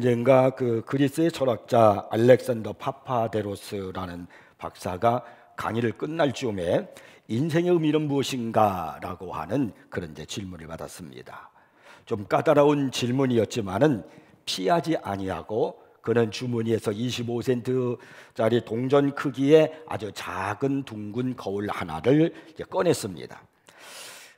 언젠가 그 그리스의 철학자 알렉산더 파파데로스라는 박사가 강의를 끝날 즈음에 인생의 의미는 무엇인가 라고 하는 그런 질문을 받았습니다. 좀 까다로운 질문이었지만은 피하지 아니하고 그는 주머니에서 25센트짜리 동전 크기의 아주 작은 둥근 거울 하나를 꺼냈습니다.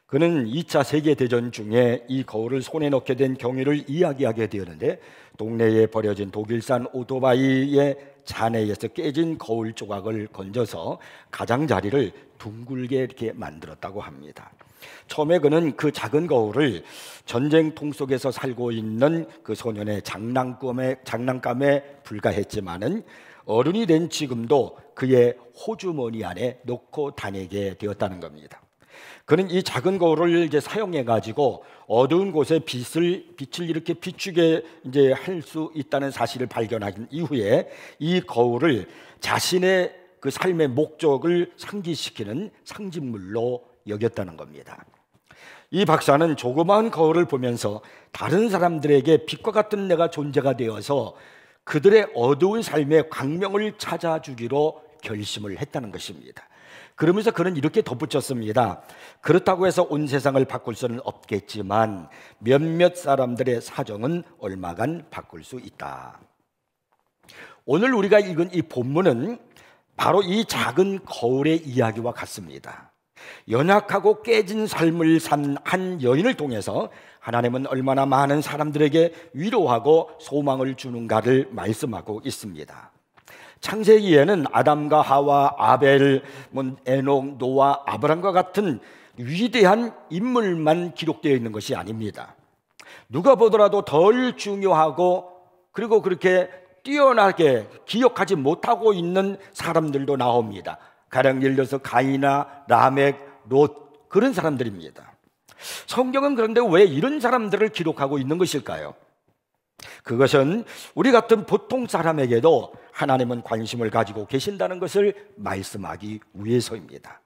그는 2차 세계대전 중에 이 거울을 손에 넣게 된 경위를 이야기하게 되었는데, 동네에 버려진 독일산 오토바이의 잔해에서 깨진 거울 조각을 건져서 가장자리를 둥글게 이렇게 만들었다고 합니다. 처음에 그는 그 작은 거울을 전쟁통 속에서 살고 있는 그 소년의 장난감에 불과했지만은 어른이 된 지금도 그의 호주머니 안에 넣고 다니게 되었다는 겁니다. 그는 이 작은 거울을 사용해 가지고 어두운 곳에 빛을 이렇게 비추게 할 수 있다는 사실을 발견한 이후에 이 거울을 자신의 그 삶의 목적을 상기시키는 상징물로 여겼다는 겁니다. 이 박사는 조그마한 거울을 보면서 다른 사람들에게 빛과 같은 내가 존재가 되어서 그들의 어두운 삶의 광명을 찾아주기로 결심을 했다는 것입니다. 그러면서 그는 이렇게 덧붙였습니다. 그렇다고 해서 온 세상을 바꿀 수는 없겠지만 몇몇 사람들의 사정은 얼마간 바꿀 수 있다. 오늘 우리가 읽은 이 본문은 바로 이 작은 거울의 이야기와 같습니다. 연약하고 깨진 삶을 산 한 여인을 통해서 하나님은 얼마나 많은 사람들에게 위로하고 소망을 주는가를 말씀하고 있습니다. 창세기에는 아담과 하와, 아벨, 에녹, 노아, 아브람과 같은 위대한 인물만 기록되어 있는 것이 아닙니다. 누가 보더라도 덜 중요하고 그리고 그렇게 뛰어나게 기억하지 못하고 있는 사람들도 나옵니다. 가령 예를 들어서 가인이나 라멕, 롯, 그런 사람들입니다. 성경은 그런데 왜 이런 사람들을 기록하고 있는 것일까요? 그것은 우리 같은 보통 사람에게도 하나님은 관심을 가지고 계신다는 것을 말씀하기 위해서입니다.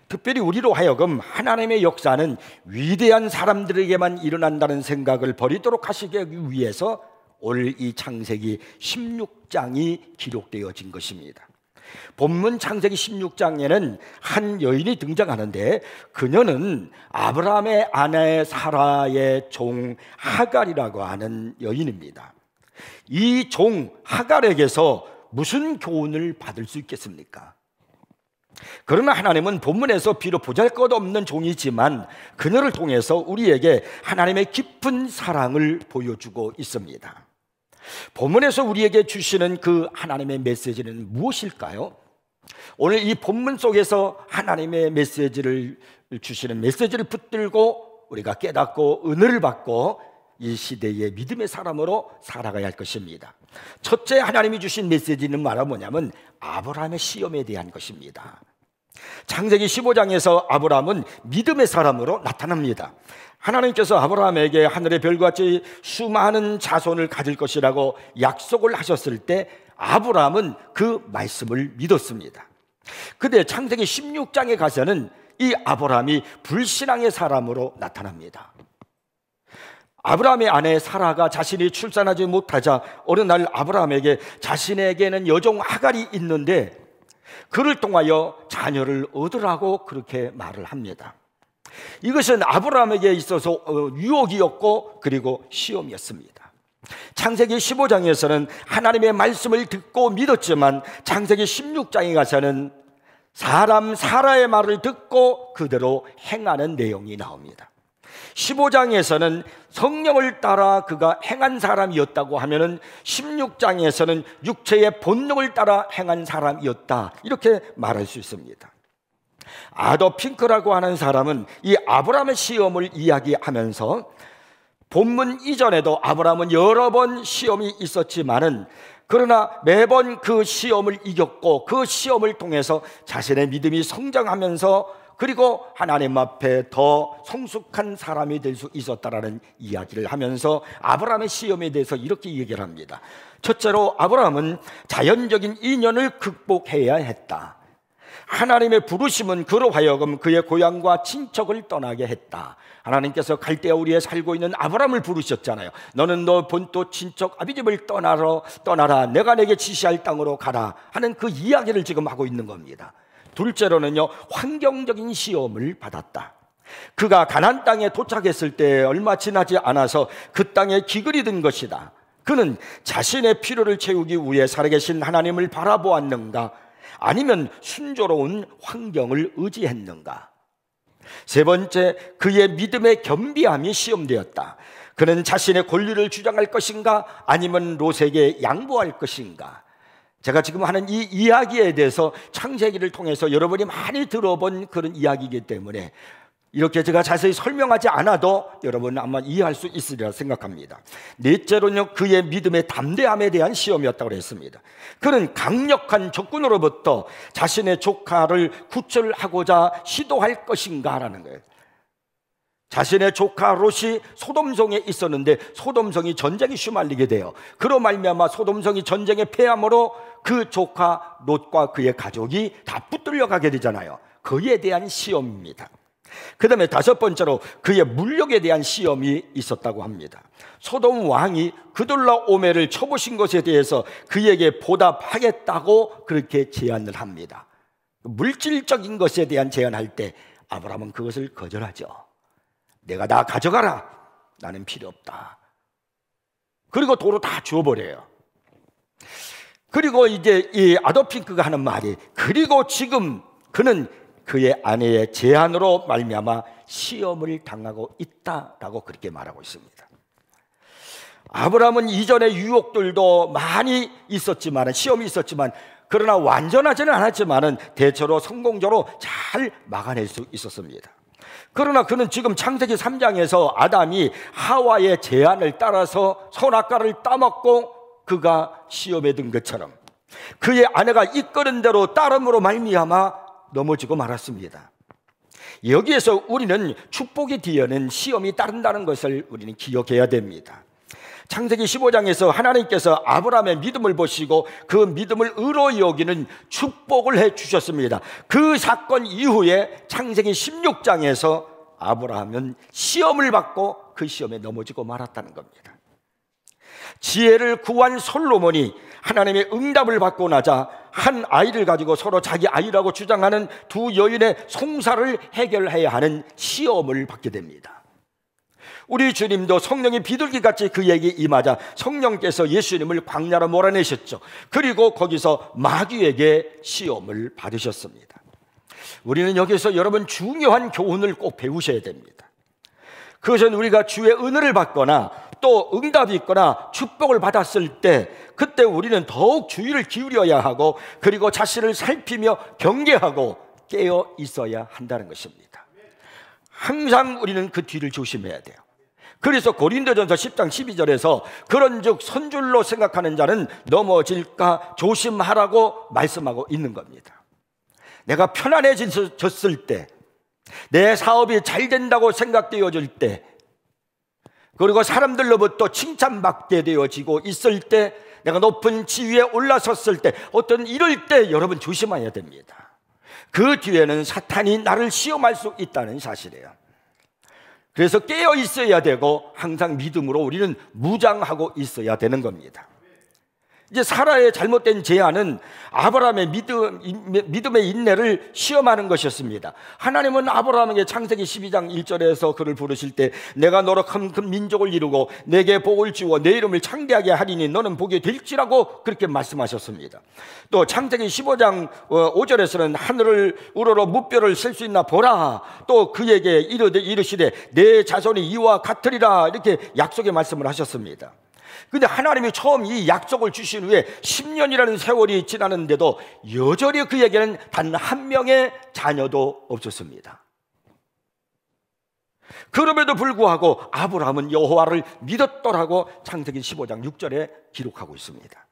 특별히 우리로 하여금 하나님의 역사는 위대한 사람들에게만 일어난다는 생각을 버리도록 하시기 위해서 오늘 이 창세기 16장이 기록되어진 것입니다. 본문 창세기 16장에는 한 여인이 등장하는데 그녀는 아브라함의 아내 사라의 종 하갈이라고 하는 여인입니다. 이 종 하갈에게서 무슨 교훈을 받을 수 있겠습니까? 그러나 하나님은 본문에서 비록 보잘것없는 종이지만 그녀를 통해서 우리에게 하나님의 깊은 사랑을 보여주고 있습니다. 본문에서 우리에게 주시는 그 하나님의 메시지는 무엇일까요? 오늘 이 본문 속에서 하나님의 메시지를 주시는 메시지를 붙들고 우리가 깨닫고 은혜를 받고 이 시대의 믿음의 사람으로 살아가야 할 것입니다. 첫째, 하나님이 주신 메시지는 뭐냐면 아브라함의 시험에 대한 것입니다. 창세기 15장에서 아브라함은 믿음의 사람으로 나타납니다. 하나님께서 아브라함에게 하늘의 별같이 수많은 자손을 가질 것이라고 약속을 하셨을 때 아브라함은 그 말씀을 믿었습니다. 그런데 창세기 16장에 가서는 이 아브라함이 불신앙의 사람으로 나타납니다. 아브라함의 아내 사라가 자신이 출산하지 못하자 어느 날 아브라함에게 자신에게는 여종 하갈이 있는데 그를 통하여 자녀를 얻으라고 그렇게 말을 합니다. 이것은 아브라함에게 있어서 유혹이었고 그리고 시험이었습니다. 창세기 15장에서는 하나님의 말씀을 듣고 믿었지만 창세기 16장에 가서는 사람 사라의 말을 듣고 그대로 행하는 내용이 나옵니다. 15장에서는 성령을 따라 그가 행한 사람이었다고 하면은 16장에서는 육체의 본능을 따라 행한 사람이었다, 이렇게 말할 수 있습니다. 아더 핑크라고 하는 사람은 이 아브라함의 시험을 이야기하면서 본문 이전에도 아브라함은 여러 번 시험이 있었지만은 그러나 매번 그 시험을 이겼고 그 시험을 통해서 자신의 믿음이 성장하면서 그리고 하나님 앞에 더 성숙한 사람이 될 수 있었다라는 이야기를 하면서 아브라함의 시험에 대해서 이렇게 얘기를 합니다. 첫째로 아브라함은 자연적인 인연을 극복해야 했다. 하나님의 부르심은 그로 하여금 그의 고향과 친척을 떠나게 했다. 하나님께서 갈대아 우리에 살고 있는 아브라함을 부르셨잖아요. 너는 너 본토 친척 아비집을 떠나라. 내가 내게 지시할 땅으로 가라 하는 그 이야기를 지금 하고 있는 겁니다. 둘째로는요, 환경적인 시험을 받았다. 그가 가나안 땅에 도착했을 때 얼마 지나지 않아서 그 땅에 기근이 든 것이다. 그는 자신의 필요를 채우기 위해 살아계신 하나님을 바라보았는가? 아니면 순조로운 환경을 의지했는가? 세 번째, 그의 믿음의 겸비함이 시험되었다. 그는 자신의 권리를 주장할 것인가? 아니면 롯에게 양보할 것인가? 제가 지금 하는 이 이야기에 대해서 창세기를 통해서 여러분이 많이 들어본 그런 이야기이기 때문에 이렇게 제가 자세히 설명하지 않아도 여러분은 아마 이해할 수 있으리라 생각합니다. 넷째로는 그의 믿음의 담대함에 대한 시험이었다고 했습니다. 그는 강력한 적군으로부터 자신의 조카를 구출하고자 시도할 것인가라는 거예요. 자신의 조카 롯이 소돔성에 있었는데 소돔성이 전쟁에 휘말리게 돼요. 그로 말미암아 소돔성이 전쟁에 패함으로 그 조카 롯과 그의 가족이 다 붙들려 가게 되잖아요. 그에 대한 시험입니다. 그 다음에 다섯 번째로 그의 물력에 대한 시험이 있었다고 합니다. 소돔 왕이 그돌라오멜을 쳐보신 것에 대해서 그에게 보답하겠다고 그렇게 제안을 합니다. 물질적인 것에 대한 제안할 때 아브라함은 그것을 거절하죠. 내가 다 가져가라. 나는 필요 없다. 그리고 도로 다 주워버려요. 그리고 이제 이 아도핑크가 하는 말이, 그리고 지금 그는 그의 아내의 제안으로 말미암아 시험을 당하고 있다라고 그렇게 말하고 있습니다. 아브라함은 이전에 유혹들도 많이 있었지만, 시험이 있었지만, 그러나 완전하지는 않았지만 대체로 성공적으로 잘 막아낼 수 있었습니다. 그러나 그는 지금 창세기 3장에서 아담이 하와의 제안을 따라서 선악과를 따먹고 그가 시험에 든 것처럼 그의 아내가 이끄는 대로 따름으로 말미암아 넘어지고 말았습니다. 여기에서 우리는 축복의 뒤에는 시험이 따른다는 것을 우리는 기억해야 됩니다. 창세기 15장에서 하나님께서 아브라함의 믿음을 보시고 그 믿음을 의로 여기는 축복을 해 주셨습니다. 그 사건 이후에 창세기 16장에서 아브라함은 시험을 받고 그 시험에 넘어지고 말았다는 겁니다. 지혜를 구한 솔로몬이 하나님의 응답을 받고 나자 한 아이를 가지고 서로 자기 아이라고 주장하는 두 여인의 송사를 해결해야 하는 시험을 받게 됩니다. 우리 주님도 성령이 비둘기같이 그에게 임하자 성령께서 예수님을 광야로 몰아내셨죠. 그리고 거기서 마귀에게 시험을 받으셨습니다. 우리는 여기서 여러분 중요한 교훈을 꼭 배우셔야 됩니다. 그것은 우리가 주의 은혜를 받거나 또 응답이 있거나 축복을 받았을 때 그때 우리는 더욱 주의를 기울여야 하고 그리고 자신을 살피며 경계하고 깨어 있어야 한다는 것입니다. 항상 우리는 그 뒤를 조심해야 돼요. 그래서 고린도전서 10장 12절에서 그런즉 선줄로 생각하는 자는 넘어질까 조심하라고 말씀하고 있는 겁니다. 내가 편안해졌을 때, 내 사업이 잘 된다고 생각되어질 때, 그리고 사람들로부터 칭찬받게 되어지고 있을 때, 내가 높은 지위에 올라섰을 때, 어떤 이럴 때 여러분 조심해야 됩니다. 그 뒤에는 사탄이 나를 시험할 수 있다는 사실이에요. 그래서 깨어 있어야 되고 항상 믿음으로 우리는 무장하고 있어야 되는 겁니다. 이제 사라의 잘못된 제안은 아브라함의 믿음의 인내를 시험하는 것이었습니다. 하나님은 아브라함에게 창세기 12장 1절에서 그를 부르실 때 내가 너로 큰 민족을 이루고 내게 복을 주어 내 이름을 창대하게 하리니 너는 복이 될지라고 그렇게 말씀하셨습니다. 또 창세기 15장 5절에서는 하늘을 우러러 무뼈를 셀 수 있나 보라. 또 그에게 이르시되 내 자손이 이와 같으리라 이렇게 약속의 말씀을 하셨습니다. 근데 하나님이 처음 이 약속을 주신 후에 10년이라는 세월이 지나는데도 여전히 그에게는 단 한 명의 자녀도 없었습니다. 그럼에도 불구하고 아브라함은 여호와를 믿었더라고 창세기 15장 6절에 기록하고 있습니다.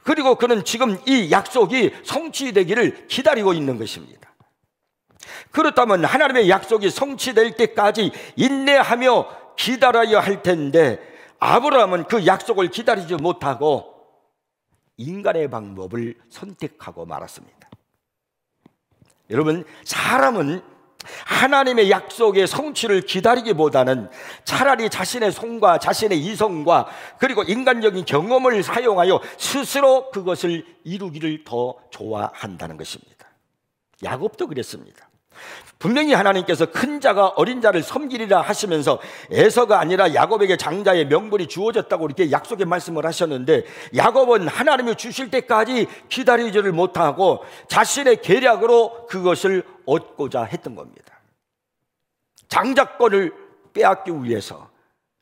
그리고 그는 지금 이 약속이 성취되기를 기다리고 있는 것입니다. 그렇다면 하나님의 약속이 성취될 때까지 인내하며 기다려야 할 텐데 아브라함은 그 약속을 기다리지 못하고 인간의 방법을 선택하고 말았습니다. 여러분, 사람은 하나님의 약속의 성취를 기다리기보다는 차라리 자신의 손과 자신의 이성과 그리고 인간적인 경험을 사용하여 스스로 그것을 이루기를 더 좋아한다는 것입니다. 야곱도 그랬습니다. 분명히 하나님께서 큰 자가 어린 자를 섬기리라 하시면서 에서가 아니라 야곱에게 장자의 명분이 주어졌다고 이렇게 약속의 말씀을 하셨는데, 야곱은 하나님이 주실 때까지 기다리지를 못하고 자신의 계략으로 그것을 얻고자 했던 겁니다. 장자권을 빼앗기 위해서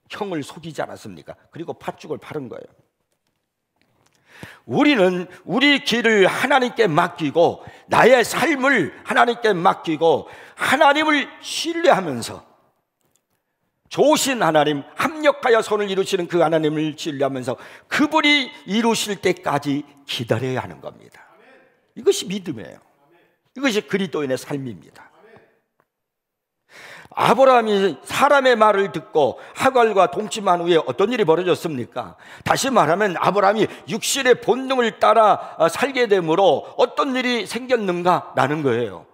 형을 속이지 않았습니까? 그리고 팥죽을 팔은 거예요. 우리는 우리 길을 하나님께 맡기고 나의 삶을 하나님께 맡기고 하나님을 신뢰하면서, 좋으신 하나님, 합력하여 선을 이루시는 그 하나님을 신뢰하면서 그분이 이루실 때까지 기다려야 하는 겁니다. 이것이 믿음이에요. 이것이 그리스도인의 삶입니다. 아브라함이 사람의 말을 듣고 하갈과 동침한 후에 어떤 일이 벌어졌습니까? 다시 말하면 아브라함이 육신의 본능을 따라 살게 되므로 어떤 일이 생겼는가라는 거예요.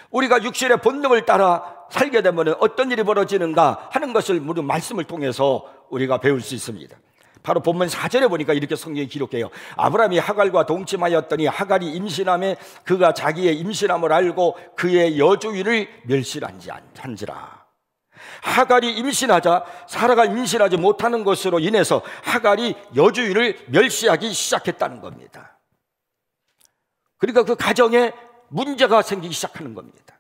우리가 육신의 본능을 따라 살게 되면 어떤 일이 벌어지는가 하는 것을 우리 말씀을 통해서 우리가 배울 수 있습니다. 바로 본문 4절에 보니까 이렇게 성경이 기록해요. 아브라함이 하갈과 동침하였더니 하갈이 임신함에 그가 자기의 임신함을 알고 그의 여주인을 멸시한지라. 하갈이 임신하자 사라가 임신하지 못하는 것으로 인해서 하갈이 여주인을 멸시하기 시작했다는 겁니다. 그러니까 그 가정에 문제가 생기기 시작하는 겁니다.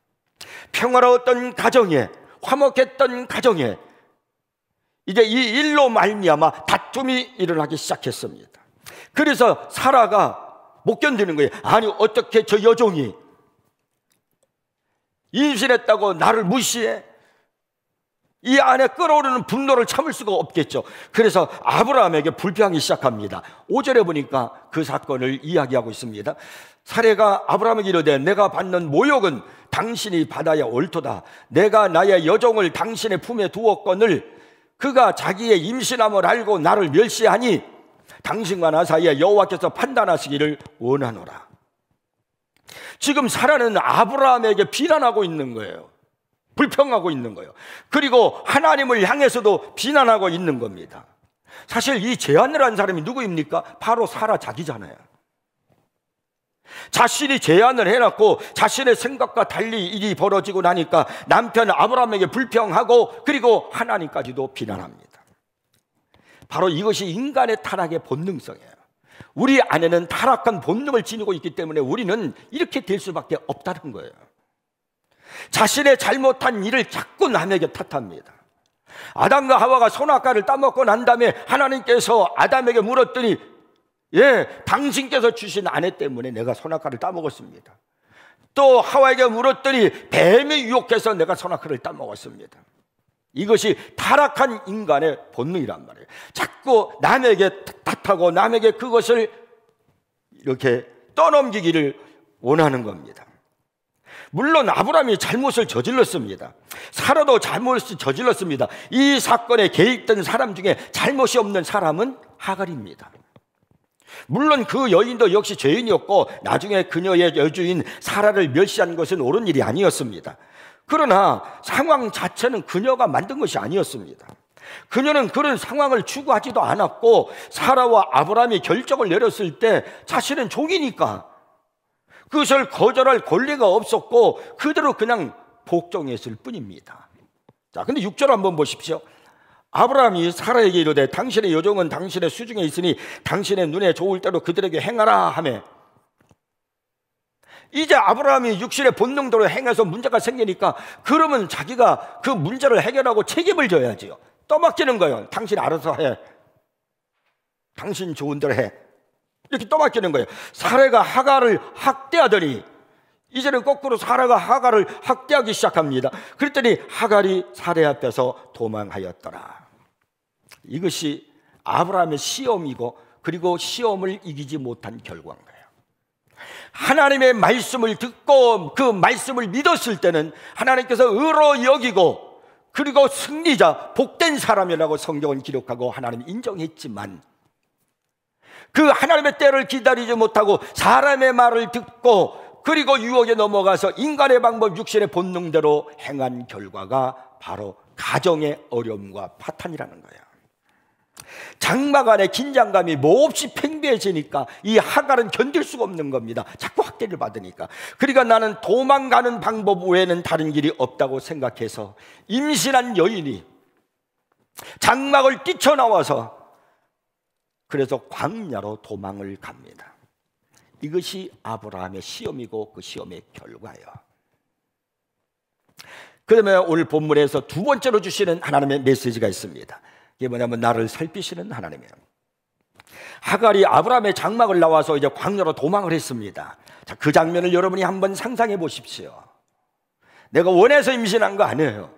평화로웠던 가정에, 화목했던 가정에 이제 이 일로 말미암아 다툼이 일어나기 시작했습니다. 그래서 사라가 못 견디는 거예요. 아니, 어떻게 저 여종이 임신했다고 나를 무시해? 이 안에 끓어오르는 분노를 참을 수가 없겠죠. 그래서 아브라함에게 불평하기 시작합니다. 5절에 보니까 그 사건을 이야기하고 있습니다. 사례가 아브라함에게 이르되 내가 받는 모욕은 당신이 받아야 옳도다. 내가 나의 여종을 당신의 품에 두었거늘 그가 자기의 임신함을 알고 나를 멸시하니 당신과 나 사이에 여호와께서 판단하시기를 원하노라. 지금 사라는 아브라함에게 비난하고 있는 거예요. 불평하고 있는 거예요. 그리고 하나님을 향해서도 비난하고 있는 겁니다. 사실 이 제안을 한 사람이 누구입니까? 바로 사라 자기잖아요. 자신이 제안을 해놨고 자신의 생각과 달리 일이 벌어지고 나니까 남편 아브라함에게 불평하고 그리고 하나님까지도 비난합니다. 바로 이것이 인간의 타락의 본능성이에요. 우리 안에는 타락한 본능을 지니고 있기 때문에 우리는 이렇게 될 수밖에 없다는 거예요. 자신의 잘못한 일을 자꾸 남에게 탓합니다. 아담과 하와가 선악과를 따먹고 난 다음에 하나님께서 아담에게 물었더니 당신께서 주신 아내 때문에 내가 선악과를 따먹었습니다. 또 하와에게 물었더니 뱀이 유혹해서 내가 선악과를 따먹었습니다. 이것이 타락한 인간의 본능이란 말이에요. 자꾸 남에게 탓하고 남에게 그것을 이렇게 떠넘기기를 원하는 겁니다. 물론 아브라함이 잘못을 저질렀습니다. 사라도 잘못을 저질렀습니다. 이 사건에 개입된 사람 중에 잘못이 없는 사람은 하갈입니다. 물론 그 여인도 역시 죄인이었고 나중에 그녀의 여주인 사라를 멸시한 것은 옳은 일이 아니었습니다. 그러나 상황 자체는 그녀가 만든 것이 아니었습니다. 그녀는 그런 상황을 추구하지도 않았고 사라와 아브라함이 결정을 내렸을 때 자신은 종이니까 그것을 거절할 권리가 없었고 그대로 그냥 복종했을 뿐입니다. 자, 근데 6절 한번 보십시오. 아브라함이 사라에게 이르되 당신의 여종은 당신의 수중에 있으니 당신의 눈에 좋을 대로 그들에게 행하라 하며, 이제 아브라함이 육신의 본능대로 행해서 문제가 생기니까 그러면 자기가 그 문제를 해결하고 책임을 져야지요. 떠맡기는 거예요. 당신 알아서 해, 당신 좋은 대로 해, 이렇게 떠맡기는 거예요. 사라가 하갈을 학대하더니 이제는 거꾸로 사라가 하갈을 학대하기 시작합니다. 그랬더니 하갈이 사라 앞에서 도망하였더라. 이것이 아브라함의 시험이고 그리고 시험을 이기지 못한 결과인 거예요. 하나님의 말씀을 듣고 그 말씀을 믿었을 때는 하나님께서 의로 여기고 그리고 승리자, 복된 사람이라고 성경은 기록하고 하나님 인정했지만 그 하나님의 때를 기다리지 못하고 사람의 말을 듣고 그리고 유혹에 넘어가서 인간의 방법, 육신의 본능대로 행한 결과가 바로 가정의 어려움과 파탄이라는 거예요. 장막 안에 긴장감이 몹시 팽배해지니까 이 하갈은 견딜 수가 없는 겁니다. 자꾸 학대를 받으니까. 그러니까 나는 도망가는 방법 외에는 다른 길이 없다고 생각해서 임신한 여인이 장막을 뛰쳐나와서 그래서 광야로 도망을 갑니다. 이것이 아브라함의 시험이고 그 시험의 결과예요. 그러면 오늘 본문에서 두 번째로 주시는 하나님의 메시지가 있습니다. 이게 뭐냐면 나를 살피시는 하나님이에요. 하갈이 아브라함의 장막을 나와서 이제 광야로 도망을 했습니다. 자, 그 장면을 여러분이 한번 상상해 보십시오. 내가 원해서 임신한 거 아니에요.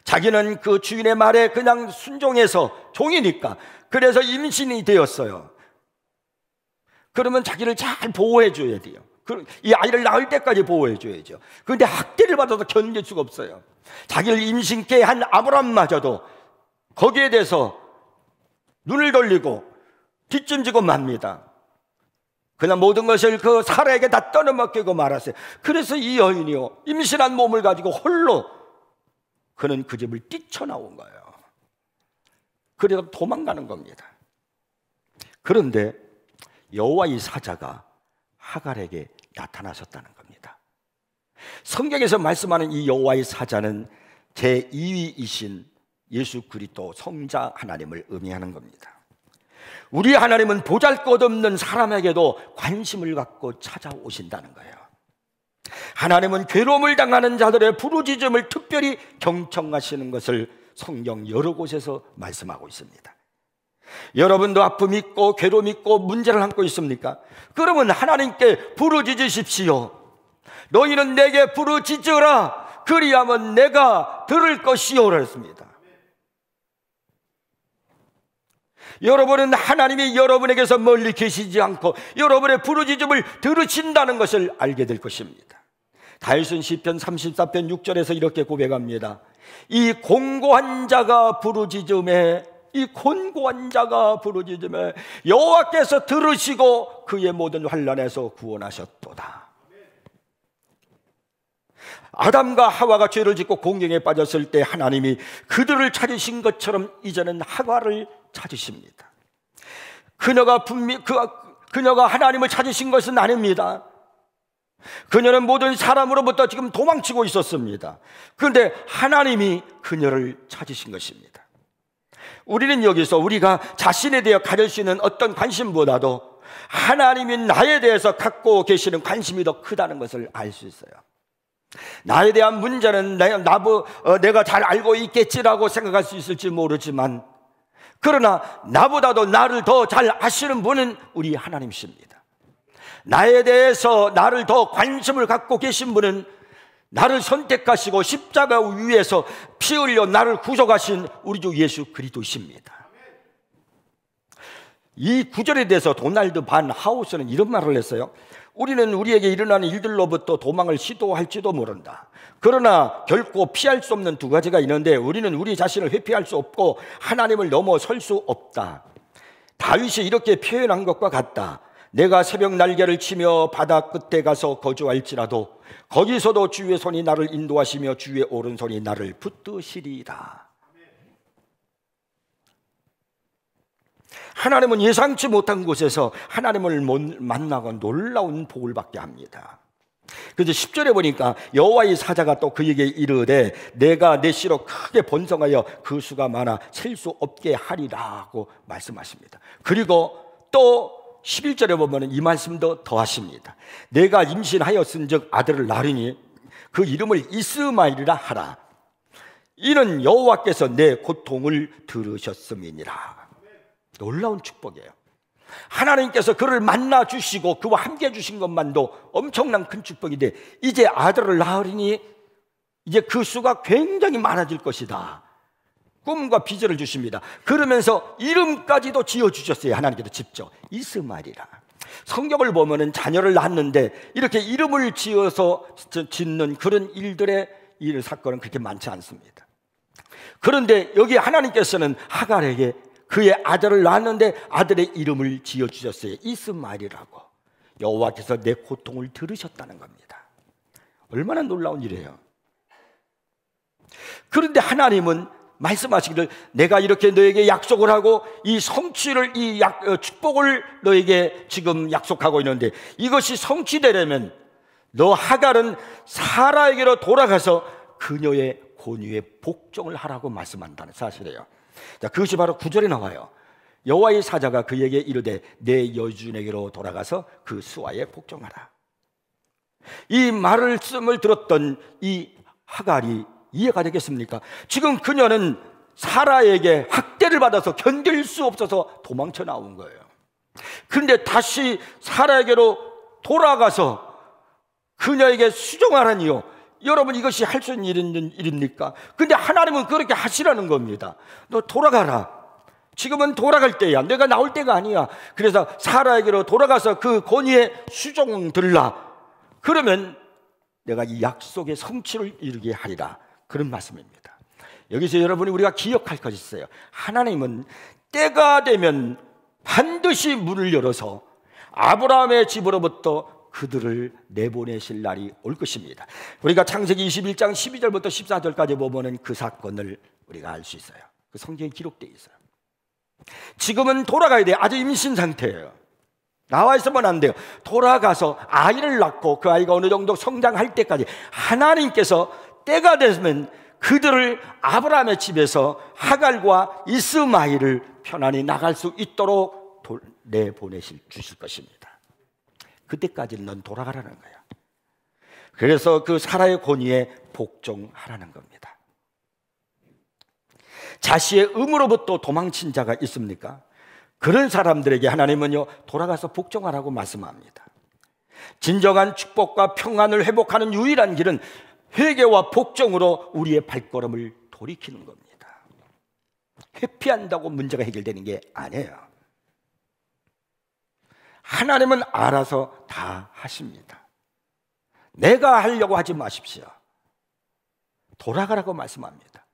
자기는 그 주인의 말에 그냥 순종해서 종이니까 그래서 임신이 되었어요. 그러면 자기를 잘 보호해 줘야 돼요. 이 아이를 낳을 때까지 보호해 줘야죠. 그런데 학대를 받아서 견딜 수가 없어요. 자기를 임신케 한 아브람마저도 거기에 대해서 눈을 돌리고 뒷짐지고 맙니다. 그냥 모든 것을 그 사라에게 다 떠넘기고 말았어요. 그래서 이 여인이요, 임신한 몸을 가지고 홀로 그는 그 집을 뛰쳐나온 거예요. 그래서 도망가는 겁니다. 그런데 여호와의 사자가 하갈에게 나타나셨다는 겁니다. 성경에서 말씀하는 이 여호와의 사자는 제2위이신 예수 그리스도 성자 하나님을 의미하는 겁니다. 우리 하나님은 보잘것없는 사람에게도 관심을 갖고 찾아오신다는 거예요. 하나님은 괴로움을 당하는 자들의 부르짖음을 특별히 경청하시는 것을 성경 여러 곳에서 말씀하고 있습니다. 여러분도 아픔이 있고 괴로움이 있고 문제를 안고 있습니까? 그러면 하나님께 부르짖으십시오. 너희는 내게 부르짖으라. 그리하면 내가 들을 것이요 그랬습니다. 여러분은 하나님이 여러분에게서 멀리 계시지 않고 여러분의 부르짖음을 들으신다는 것을 알게 될 것입니다. 다윗은 시편 34편 6절에서 이렇게 고백합니다. 이 곤고한 자가 부르짖음에 여호와께서 들으시고 그의 모든 환난에서 구원하셨도다. 아담과 하와가 죄를 짓고 공경에 빠졌을 때 하나님이 그들을 찾으신 것처럼 이제는 하갈을 찾으십니다. 그녀가 하나님을 찾으신 것은 아닙니다. 그녀는 모든 사람으로부터 지금 도망치고 있었습니다. 그런데 하나님이 그녀를 찾으신 것입니다. 우리는 여기서 우리가 자신에 대해 가질 수 있는 어떤 관심보다도 하나님이 나에 대해서 갖고 계시는 관심이 더 크다는 것을 알 수 있어요. 나에 대한 문제는 내가 잘 알고 있겠지라고 생각할 수 있을지 모르지만, 그러나 나보다도 나를 더 잘 아시는 분은 우리 하나님이십니다. 나에 대해서 나를 더 관심을 갖고 계신 분은 나를 선택하시고 십자가 위에서 피 흘려 나를 구속하신 우리 주 예수 그리스도이십니다. 이 구절에 대해서 도널드 반 하우스는 이런 말을 했어요. 우리는 우리에게 일어나는 일들로부터 도망을 시도할지도 모른다. 그러나 결코 피할 수 없는 두 가지가 있는데 우리는 우리 자신을 회피할 수 없고 하나님을 넘어설 수 없다. 다윗이 이렇게 표현한 것과 같다. 내가 새벽 날개를 치며 바다 끝에 가서 거주할지라도 거기서도 주의 손이 나를 인도하시며 주의 오른손이 나를 붙드시리라. 하나님은 예상치 못한 곳에서 하나님을 만나고 놀라운 복을 받게 합니다. 그래서 10절에 보니까 여호와의 사자가 또 그에게 이르되 내가 내 씨로 크게 번성하여 그 수가 많아 셀 수 없게 하리라고 말씀하십니다. 그리고 또 11절에 보면 이 말씀도 더하십니다. 내가 임신하였은즉 아들을 낳으리니 그 이름을 이스마엘이라 하라. 이는 여호와께서 내 고통을 들으셨음이니라. 놀라운 축복이에요. 하나님께서 그를 만나 주시고 그와 함께 해 주신 것만도 엄청난 큰 축복인데 이제 아들을 낳으리니 이제 그 수가 굉장히 많아질 것이다. 꿈과 비전을 주십니다. 그러면서 이름까지도 지어주셨어요. 하나님께서 직접 이스마엘이라. 성경을 보면은 자녀를 낳았는데 이렇게 이름을 지어서 짓는 그런 일들의 사건은 그렇게 많지 않습니다. 그런데 여기 하나님께서는 하갈에게 그의 아들을 낳았는데 아들의 이름을 지어주셨어요. 이스마엘이라고. 여호와께서 내 고통을 들으셨다는 겁니다. 얼마나 놀라운 일이에요. 그런데 하나님은 말씀하시기를 내가 이렇게 너에게 약속을 하고 이 성취를 축복을 너에게 지금 약속하고 있는데 이것이 성취되려면 너 하갈은 사라에게로 돌아가서 그녀의 권위에 복종을 하라고 말씀한다는 사실이에요. 자, 그것이 바로 9절에 나와요. 여호와의 사자가 그에게 이르되 내 여주인에게로 돌아가서 그 수하에 복종하라. 이 말씀을 들었던 이 하갈이 이해가 되겠습니까? 지금 그녀는 사라에게 학대를 받아서 견딜 수 없어서 도망쳐 나온 거예요. 그런데 다시 사라에게로 돌아가서 그녀에게 수종하라니요. 여러분, 이것이 할 수 있는 일입니까? 근데 하나님은 그렇게 하시라는 겁니다. 너 돌아가라. 지금은 돌아갈 때야. 내가 나올 때가 아니야. 그래서 사라에게로 돌아가서 그 권위에 수종들라. 그러면 내가 이 약속의 성취를 이루게 하리라. 그런 말씀입니다. 여기서 여러분이 우리가 기억할 것이 있어요. 하나님은 때가 되면 반드시 문을 열어서 아브라함의 집으로부터 그들을 내보내실 날이 올 것입니다. 우리가 창세기 21장 12절부터 14절까지 보면 그 사건을 우리가 알 수 있어요. 그 성경에 기록되어 있어요. 지금은 돌아가야 돼요. 아주 임신 상태예요. 나와 있으면 안 돼요. 돌아가서 아이를 낳고 그 아이가 어느 정도 성장할 때까지 하나님께서 때가 되면 그들을 아브라함의 집에서 하갈과 이스마엘을 편안히 나갈 수 있도록 주실 것입니다. 그때까지는 넌 돌아가라는 거야. 그래서 그 사라의 권위에 복종하라는 겁니다. 자신의 의무로부터 도망친 자가 있습니까? 그런 사람들에게 하나님은요, 돌아가서 복종하라고 말씀합니다. 진정한 축복과 평안을 회복하는 유일한 길은 회개와 복종으로 우리의 발걸음을 돌이키는 겁니다. 회피한다고 문제가 해결되는 게 아니에요. 하나님은 알아서 다 하십니다. 내가 하려고 하지 마십시오. 돌아가라고 말씀합니다.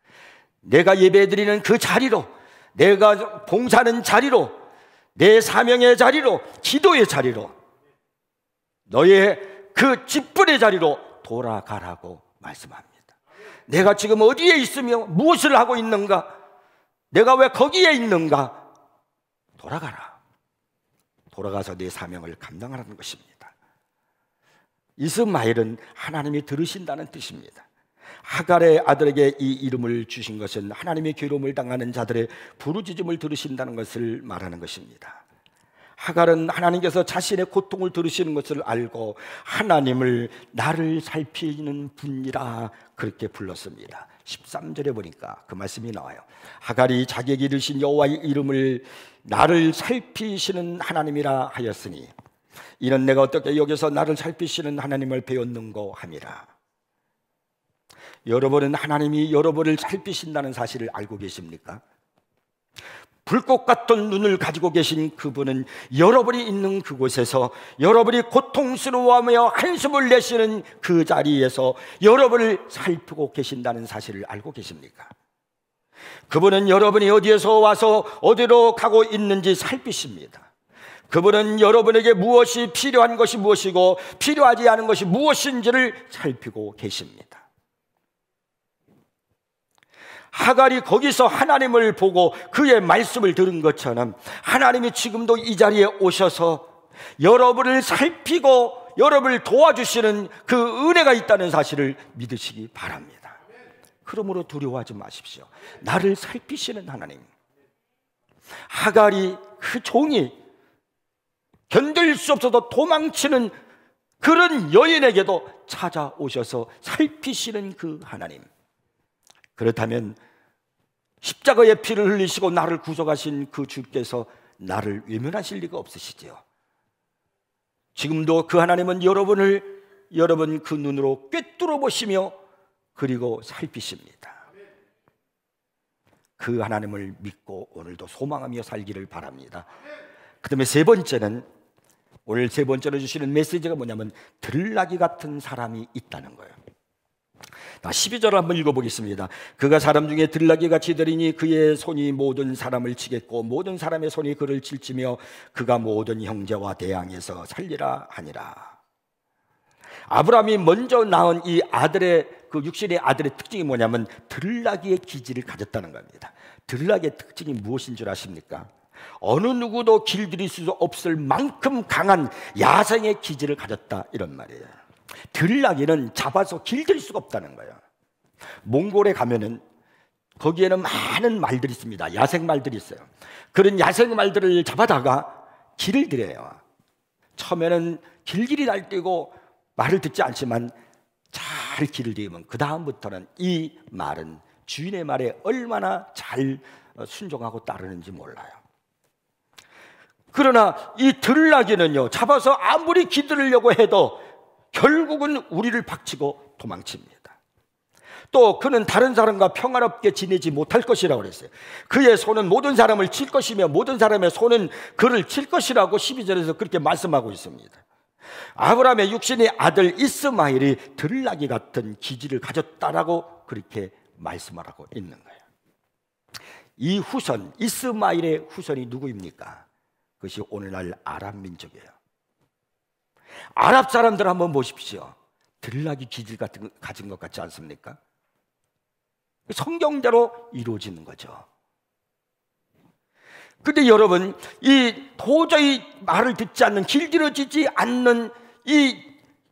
내가 예배드리는 그 자리로, 내가 봉사하는 자리로, 내 사명의 자리로, 기도의 자리로, 너의 그 직분의 자리로 돌아가라고 말씀합니다. 내가 지금 어디에 있으며 무엇을 하고 있는가? 내가 왜 거기에 있는가? 돌아가라. 돌아가서 내 사명을 감당하라는 것입니다. 이스마엘은 하나님이 들으신다는 뜻입니다. 하갈의 아들에게 이 이름을 주신 것은 하나님의 괴로움을 당하는 자들의 부르짖음을 들으신다는 것을 말하는 것입니다. 하갈은 하나님께서 자신의 고통을 들으시는 것을 알고 하나님을 나를 살피는 분이라 그렇게 불렀습니다. 13절에 보니까 그 말씀이 나와요. 하갈이 자기에게 이르신 여호와의 이름을 나를 살피시는 하나님이라 하였으니 이는 내가 어떻게 여기서 나를 살피시는 하나님을 배웠는고 함이라. 여러분은 하나님이 여러분을 살피신다는 사실을 알고 계십니까? 불꽃 같은 눈을 가지고 계신 그분은 여러분이 있는 그곳에서 여러분이 고통스러워하며 한숨을 내쉬는 그 자리에서 여러분을 살피고 계신다는 사실을 알고 계십니까? 그분은 여러분이 어디에서 와서 어디로 가고 있는지 살피십니다. 그분은 여러분에게 무엇이 필요한 것이 무엇이고 필요하지 않은 것이 무엇인지를 살피고 계십니다. 하갈이 거기서 하나님을 보고 그의 말씀을 들은 것처럼 하나님이 지금도 이 자리에 오셔서 여러분을 살피고 여러분을 도와주시는 그 은혜가 있다는 사실을 믿으시기 바랍니다. 그러므로 두려워하지 마십시오. 나를 살피시는 하나님. 하갈이 그 종이 견딜 수 없어서 도망치는 그런 여인에게도 찾아오셔서 살피시는 그 하나님. 그렇다면 십자가의 피를 흘리시고 나를 구속하신 그 주께서 나를 외면하실 리가 없으시지요. 지금도 그 하나님은 여러분 그 눈으로 꿰뚫어 보시며 그리고 살피십니다. 그 하나님을 믿고 오늘도 소망하며 살기를 바랍니다. 그 다음에 세 번째는, 오늘 세 번째로 주시는 메시지가 뭐냐면 들나귀 같은 사람이 있다는 거예요. 12절을 한번 읽어보겠습니다. 그가 사람 중에 들나귀같이 되리니 그의 손이 모든 사람을 치겠고 모든 사람의 손이 그를 칠지며 그가 모든 형제와 대항해서 살리라 하니라. 아브라함이 먼저 낳은 이 아들의 그 육신의 아들의 특징이 뭐냐면 들나귀의 기질을 가졌다는 겁니다. 들나귀의 특징이 무엇인 줄 아십니까? 어느 누구도 길들일 수 없을 만큼 강한 야생의 기질을 가졌다, 이런 말이에요. 들나귀는 잡아서 길들일 수가 없다는 거예요. 몽골에 가면은 거기에는 많은 말들이 있습니다. 야생 말들이 있어요. 그런 야생 말들을 잡아다가 길을 들여요. 처음에는 길길이 날뛰고 말을 듣지 않지만 잘 길을 들이면 그 다음부터는 이 말은 주인의 말에 얼마나 잘 순종하고 따르는지 몰라요. 그러나 이 들나귀는요, 잡아서 아무리 기들으려고 해도 결국은 우리를 박치고 도망칩니다. 또 그는 다른 사람과 평화롭게 지내지 못할 것이라고 그랬어요. 그의 손은 모든 사람을 칠 것이며 모든 사람의 손은 그를 칠 것이라고 12절에서 그렇게 말씀하고 있습니다. 아브라함의 육신의 아들 이스마엘이 들나귀 같은 기질을 가졌다라고 그렇게 말씀하고 있는 거예요. 이 후손, 이스마엘의 후손이 누구입니까? 그것이 오늘날 아랍 민족이에요. 아랍 사람들 한번 보십시오. 들나귀 기질 같은 거 가진 것 같지 않습니까? 성경대로 이루어지는 거죠. 근데 여러분, 이 도저히 말을 듣지 않는, 길들여지지 않는 이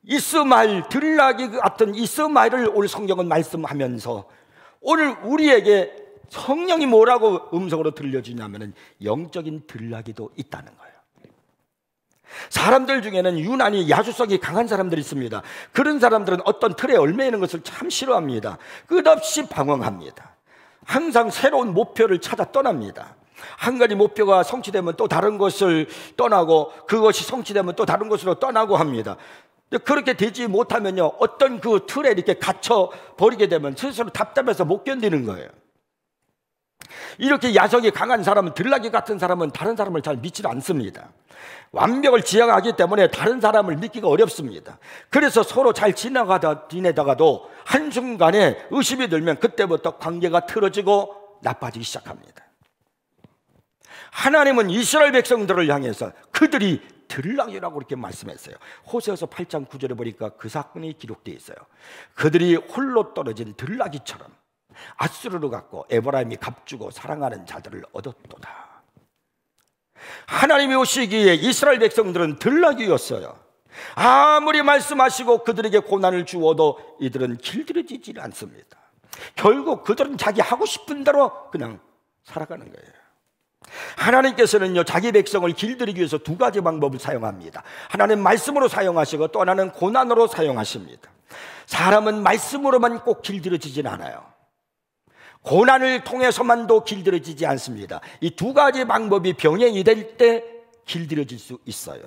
이스마엘, 들나귀 같은 이스마엘을 오늘 성경은 말씀하면서 오늘 우리에게 성령이 뭐라고 음성으로 들려주냐면은 영적인 들나귀도 있다는 거예요. 사람들 중에는 유난히 야수성이 강한 사람들이 있습니다. 그런 사람들은 어떤 틀에 얽매이는 것을 참 싫어합니다. 끝없이 방황합니다. 항상 새로운 목표를 찾아 떠납니다. 한 가지 목표가 성취되면 또 다른 것을 떠나고 그것이 성취되면 또 다른 것으로 떠나고 합니다. 그렇게 되지 못하면요, 어떤 그 틀에 이렇게 갇혀 버리게 되면 스스로 답답해서 못 견디는 거예요. 이렇게 야성이 강한 사람은, 들나귀 같은 사람은 다른 사람을 잘 믿지 않습니다. 완벽을 지향하기 때문에 다른 사람을 믿기가 어렵습니다. 그래서 서로 잘 지내다가도 한순간에 의심이 들면 그때부터 관계가 틀어지고 나빠지기 시작합니다. 하나님은 이스라엘 백성들을 향해서 그들이 들나귀라고 이렇게 말씀했어요. 호세아서 8장 9절에 보니까 그 사건이 기록되어 있어요. 그들이 홀로 떨어진 들나귀처럼 아수르를 갖고 에브라임이 값주고 사랑하는 자들을 얻었도다. 하나님이 오시기에 이스라엘 백성들은 들나귀였어요. 아무리 말씀하시고 그들에게 고난을 주어도 이들은 길들여지지 않습니다. 결국 그들은 자기 하고 싶은 대로 그냥 살아가는 거예요. 하나님께서는요, 자기 백성을 길들이기 위해서 두 가지 방법을 사용합니다. 하나는 말씀으로 사용하시고 또 하나는 고난으로 사용하십니다. 사람은 말씀으로만 꼭 길들여지진 않아요. 고난을 통해서만도 길들여지지 않습니다. 이 두 가지 방법이 병행이 될 때 길들여질 수 있어요.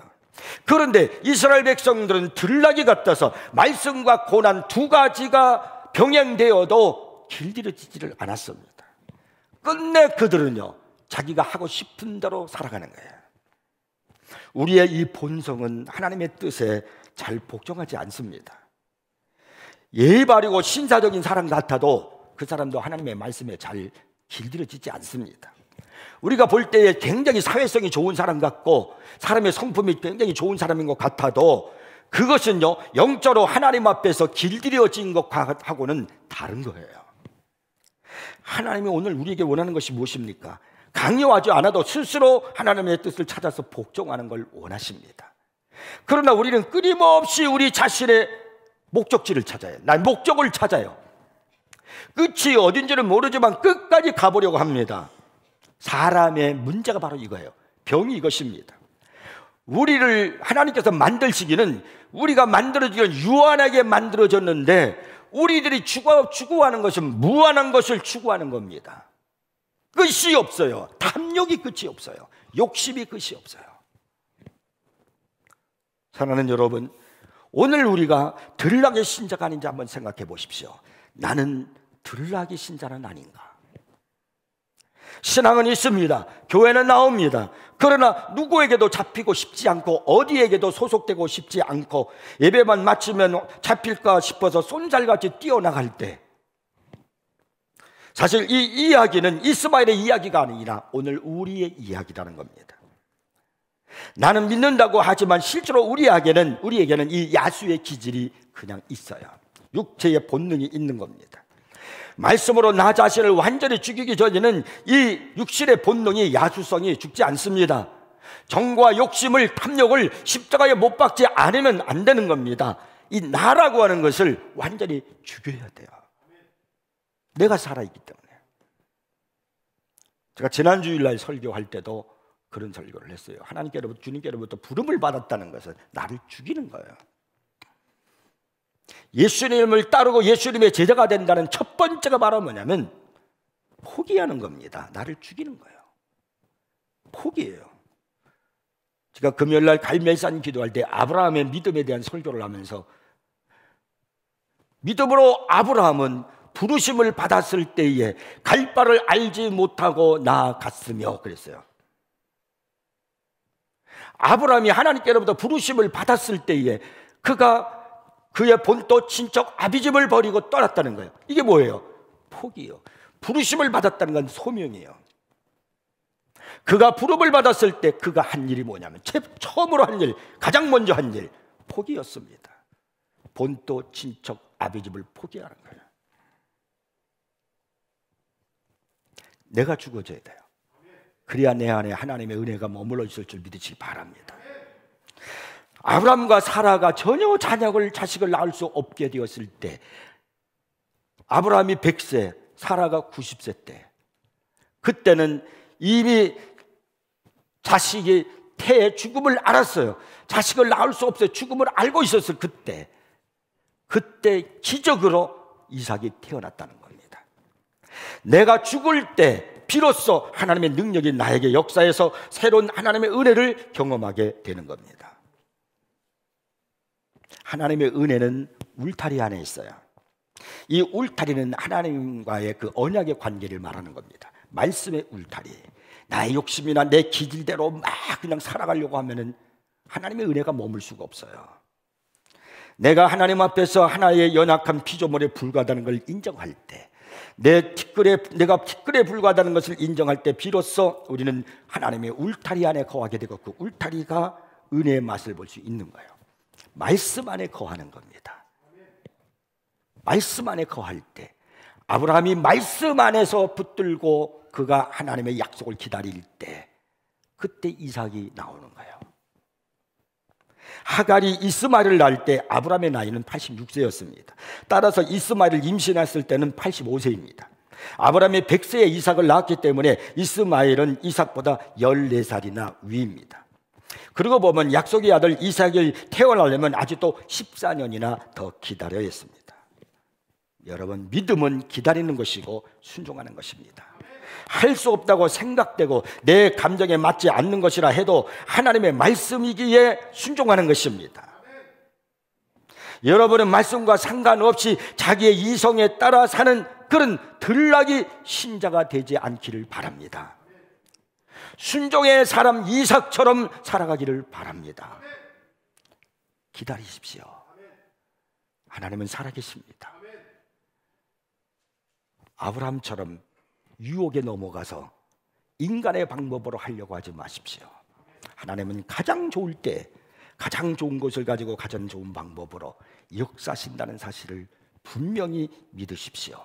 그런데 이스라엘 백성들은 들나귀 같아서 말씀과 고난 두 가지가 병행되어도 길들여지지를 않았습니다. 끝내 그들은요, 자기가 하고 싶은 대로 살아가는 거예요. 우리의 이 본성은 하나님의 뜻에 잘 복종하지 않습니다. 예의 바르고 신사적인 사람 같아도 그 사람도 하나님의 말씀에 잘 길들여지지 않습니다. 우리가 볼 때에 굉장히 사회성이 좋은 사람 같고 사람의 성품이 굉장히 좋은 사람인 것 같아도 그것은요, 영적으로 하나님 앞에서 길들여진 것하고는 다른 거예요. 하나님이 오늘 우리에게 원하는 것이 무엇입니까? 강요하지 않아도 스스로 하나님의 뜻을 찾아서 복종하는 걸 원하십니다. 그러나 우리는 끊임없이 우리 자신의 목적지를 찾아요. 난 목적을 찾아요. 끝이 어딘지는 모르지만 끝까지 가보려고 합니다. 사람의 문제가 바로 이거예요. 병이 이것입니다. 우리를 하나님께서 만드시기는 우리가 만들어지기는 유한하게 만들어졌는데 우리들이 추구하는 것은 무한한 것을 추구하는 겁니다. 끝이 없어요. 탐욕이 끝이 없어요. 욕심이 끝이 없어요. 사랑하는 여러분, 오늘 우리가 들나귀 신자가 아닌지 한번 생각해 보십시오. 나는 들나귀 신자는 아닌가? 신앙은 있습니다. 교회는 나옵니다. 그러나 누구에게도 잡히고 싶지 않고 어디에게도 소속되고 싶지 않고 예배만 마치면 잡힐까 싶어서 쏜살같이 뛰어나갈 때, 사실 이 이야기는 이스마엘의 이야기가 아니라 오늘 우리의 이야기라는 겁니다. 나는 믿는다고 하지만 실제로 우리에게는 이 야수의 기질이 그냥 있어요. 육체의 본능이 있는 겁니다. 말씀으로 나 자신을 완전히 죽이기 전에는 이 육신의 본능이, 야수성이 죽지 않습니다. 정과 욕심을, 탐욕을 십자가에 못 박지 않으면 안 되는 겁니다. 이 나라고 하는 것을 완전히 죽여야 돼요. 내가 살아있기 때문에. 제가 지난 주일날 설교할 때도 그런 설교를 했어요. 하나님께로부터, 주님께로부터 부름을 받았다는 것은 나를 죽이는 거예요. 예수님을 따르고 예수님의 제자가 된다는 첫 번째가 바로 뭐냐면 포기하는 겁니다. 나를 죽이는 거예요. 포기예요. 제가 금요일날 갈멜산 기도할 때 아브라함의 믿음에 대한 설교를 하면서, 믿음으로 아브라함은 부르심을 받았을 때에 갈 바를 알지 못하고 나아갔으며 그랬어요. 아브라함이 하나님께로부터 부르심을 받았을 때에 그가 그의 본토 친척 아비집을 버리고 떠났다는 거예요. 이게 뭐예요? 포기요. 부르심을 받았다는 건 소명이에요. 그가 부름을 받았을 때 그가 한 일이 뭐냐면 처음으로 한 일, 가장 먼저 한 일, 포기였습니다. 본토 친척 아비집을 포기하는 거예요. 내가 죽어져야 돼요. 그래야 내 안에 하나님의 은혜가 머물러 있을 줄 믿으시기 바랍니다. 아브라함과 사라가 전혀 자식을 낳을 수 없게 되었을 때, 아브라함이 100세, 사라가 90세 때, 그때는 이미 자식이 태의 죽음을 알았어요. 자식을 낳을 수 없어요. 죽음을 알고 있었어요. 그때 기적으로 이삭이 태어났다는 겁니다. 내가 죽을 때 비로소 하나님의 능력이 나에게 역사해서 새로운 하나님의 은혜를 경험하게 되는 겁니다. 하나님의 은혜는 울타리 안에 있어요. 이 울타리는 하나님과의 그 언약의 관계를 말하는 겁니다. 말씀의 울타리. 나의 욕심이나 내 기질대로 막 그냥 살아가려고 하면은 하나님의 은혜가 머물 수가 없어요. 내가 하나님 앞에서 하나의 연약한 피조물에 불과하다는 걸 인정할 때, 내가 티끌에 불과하다는 것을 인정할 때 비로소 우리는 하나님의 울타리 안에 거하게 되고, 그 울타리가 은혜의 맛을 볼 수 있는 거예요. 말씀 안에 거하는 겁니다. 말씀 안에 거할 때, 아브라함이 말씀 안에서 붙들고 그가 하나님의 약속을 기다릴 때, 그때 이삭이 나오는 거예요. 하갈이 이스마엘을 낳을 때 아브라함의 나이는 86세였습니다. 따라서 이스마엘을 임신했을 때는 85세입니다. 아브라함이 100세에 이삭을 낳았기 때문에 이스마엘은 이삭보다 14살이나 위입니다. 그러고 보면 약속의 아들 이삭이 태어나려면 아직도 14년이나 더 기다려야 했습니다. 여러분, 믿음은 기다리는 것이고 순종하는 것입니다. 할 수 없다고 생각되고 내 감정에 맞지 않는 것이라 해도 하나님의 말씀이기에 순종하는 것입니다. 여러분은 말씀과 상관없이 자기의 이성에 따라 사는 그런 들락이 신자가 되지 않기를 바랍니다. 순종의 사람 이삭처럼 살아가기를 바랍니다. 기다리십시오. 하나님은 살아계십니다. 아브라함처럼 유혹에 넘어가서 인간의 방법으로 하려고 하지 마십시오. 하나님은 가장 좋을 때 가장 좋은 것을 가지고 가장 좋은 방법으로 역사하신다는 사실을 분명히 믿으십시오.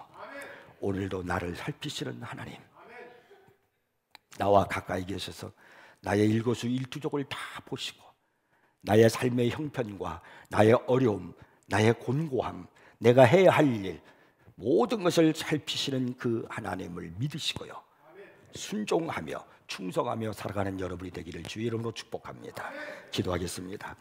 오늘도 나를 살피시는 하나님, 나와 가까이 계셔서 나의 일거수일투족을 다 보시고 나의 삶의 형편과 나의 어려움, 나의 곤고함, 내가 해야 할 일, 모든 것을 살피시는 그 하나님을 믿으시고요, 순종하며 충성하며 살아가는 여러분이 되기를 주의 이름으로 축복합니다. 기도하겠습니다.